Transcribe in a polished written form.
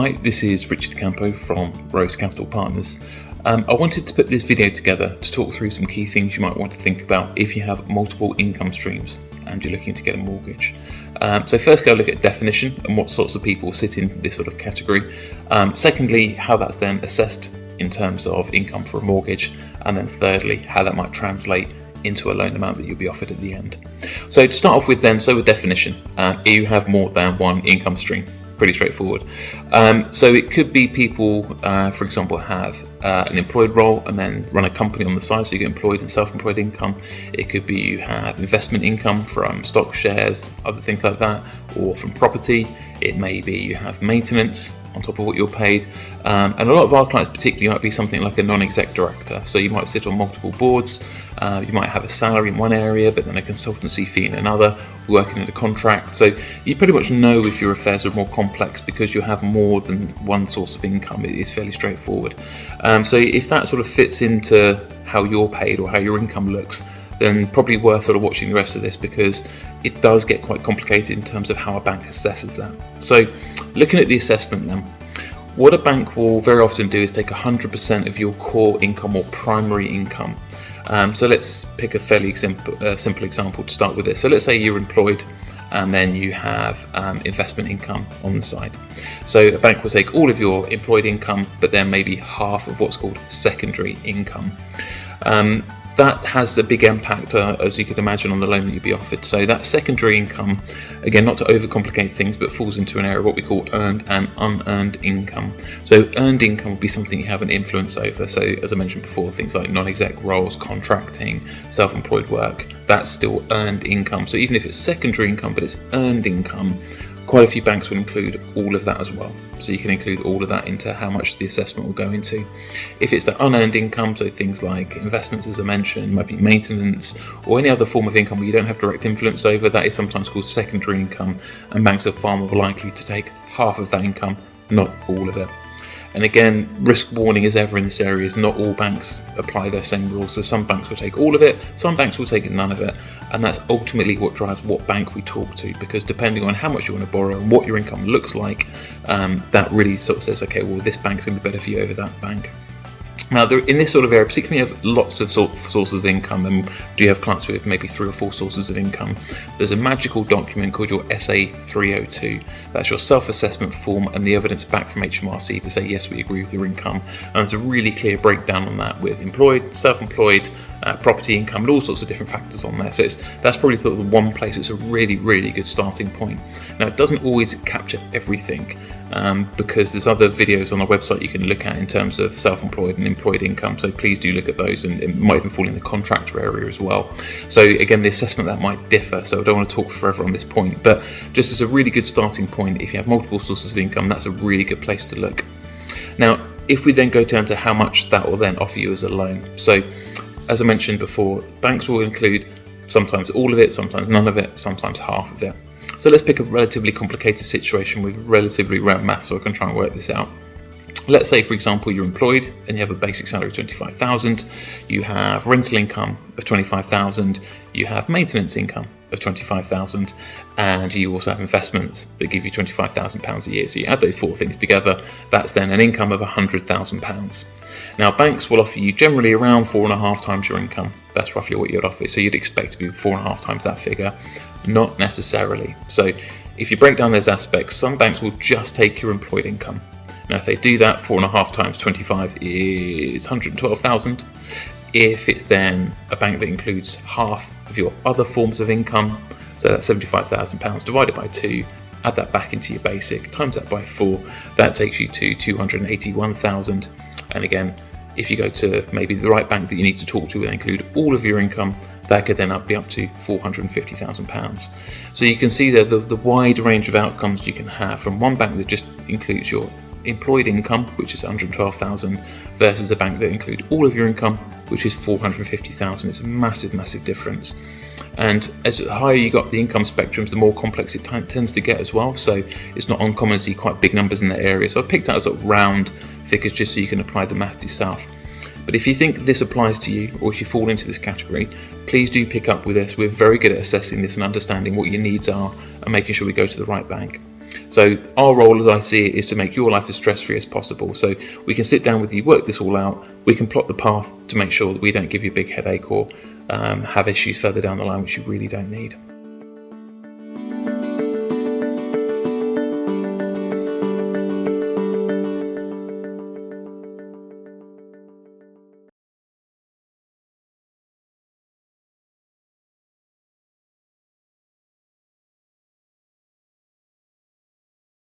Hi, this is Richard Campo from Rose Capital Partners. I wanted to put this video together to talk through some key things you might want to think about if you have multiple income streams and you're looking to get a mortgage. So firstly, I'll look at definition and what sorts of people sit in this sort of category. Secondly, how that's then assessed in terms of income for a mortgage. And then thirdly, how that might translate into a loan amount that you'll be offered at the end. So to start off with then, with definition, you have more than one income stream. Pretty straightforward. So it could be people, for example, have an employed role and then run a company on the side, so you get employed and self-employed income. It could be you have investment income from stock shares, other things like that, or from property. It may be you have maintenance on top of what you're paid. And a lot of our clients particularly might be something like a non-exec director. So you might sit on multiple boards, you might have a salary in one area, but then a consultancy fee in another, working in a contract. So you pretty much know if your affairs are more complex because you have more than one source of income. It is fairly straightforward. So if that sort of fits into how you're paid or how your income looks, then probably worth sort of watching the rest of this because it does get quite complicated in terms of how a bank assesses that. So looking at the assessment then, what a bank will very often do is take 100% of your core income or primary income. So let's pick a fairly simple example to start with this. So let's say you're employed and then you have investment income on the side. So a bank will take all of your employed income, but then maybe half of what's called secondary income. That has a big impact, as you could imagine, on the loan that you'd be offered. So that secondary income, again, not to overcomplicate things, but falls into an area of what we call earned and unearned income. So earned income would be something you have an influence over. So as I mentioned before, things like non-exec roles, contracting, self-employed work, that's still earned income. So even if it's secondary income, but it's earned income, quite a few banks will include all of that as well. So you can include all of that into how much the assessment will go into. If it's the unearned income, so things like investments, as I mentioned, might be maintenance or any other form of income where you don't have direct influence over, that is sometimes called secondary income, and banks are far more likely to take half of that income, not all of it. And again, risk warning as ever in this area is not all banks apply those same rules. So some banks will take all of it, some banks will take none of it. And that's ultimately what drives what bank we talk to, because depending on how much you want to borrow and what your income looks like, that really sort of says, okay, well, this bank's going to be better for you over that bank. Now, in this sort of area, particularly you have lots of sources of income, and do you have clients with maybe 3 or 4 sources of income, there's a magical document called your SA 302. That's your self-assessment form and the evidence back from HMRC to say, yes, we agree with your income. And there's a really clear breakdown on that with employed, self-employed, property income, and all sorts of different factors on there. So that's probably sort of the one place it's a really, really good starting point. Now, it doesn't always capture everything because there's other videos on our website you can look at in terms of self-employed and employed income. So please do look at those, and it might even fall in the contractor area as well. So again, the assessment that might differ. So I don't want to talk forever on this point, but just as a really good starting point, if you have multiple sources of income, that's a really good place to look. Now, if we then go down to how much that will then offer you as a loan. So as I mentioned before, banks will include sometimes all of it, sometimes none of it, sometimes half of it. So let's pick a relatively complicated situation with relatively round maths so I can try and work this out. Let's say, for example, you're employed and you have a basic salary of 25,000, you have rental income of 25,000, you have maintenance income of 25,000, and you also have investments that give you £25,000 a year. So you add those 4 things together, that's then an income of £100,000. Now, banks will offer you generally around 4.5 times your income. That's roughly what you'd offer. So you'd expect to be 4.5 times that figure. Not necessarily. So if you break down those aspects, some banks will just take your employed income. Now, if they do that, 4.5 times 25 is 112,000. If it's then a bank that includes half of your other forms of income, so that's £75,000 divided by 2, add that back into your basic, times that by 4, that takes you to 281,000. And again, if you go to maybe the right bank that you need to talk to and include all of your income, that could then be up to £450,000. So you can see there the wide range of outcomes you can have from one bank that just includes your employed income, which is 112,000, versus a bank that includes all of your income, which is 450,000. It's a massive, massive difference. And as the higher you got the income spectrums, the more complex it tends to get as well. So it's not uncommon to see quite big numbers in that area. So I've picked out sort of round figures just so you can apply the math yourself. But if you think this applies to you, or if you fall into this category, please do pick up with us. We're very good at assessing this and understanding what your needs are and making sure we go to the right bank. So our role, as I see it, is to make your life as stress-free as possible. So we can sit down with you, work this all out. We can plot the path to make sure that we don't give you a big headache or have issues further down the line which you really don't need.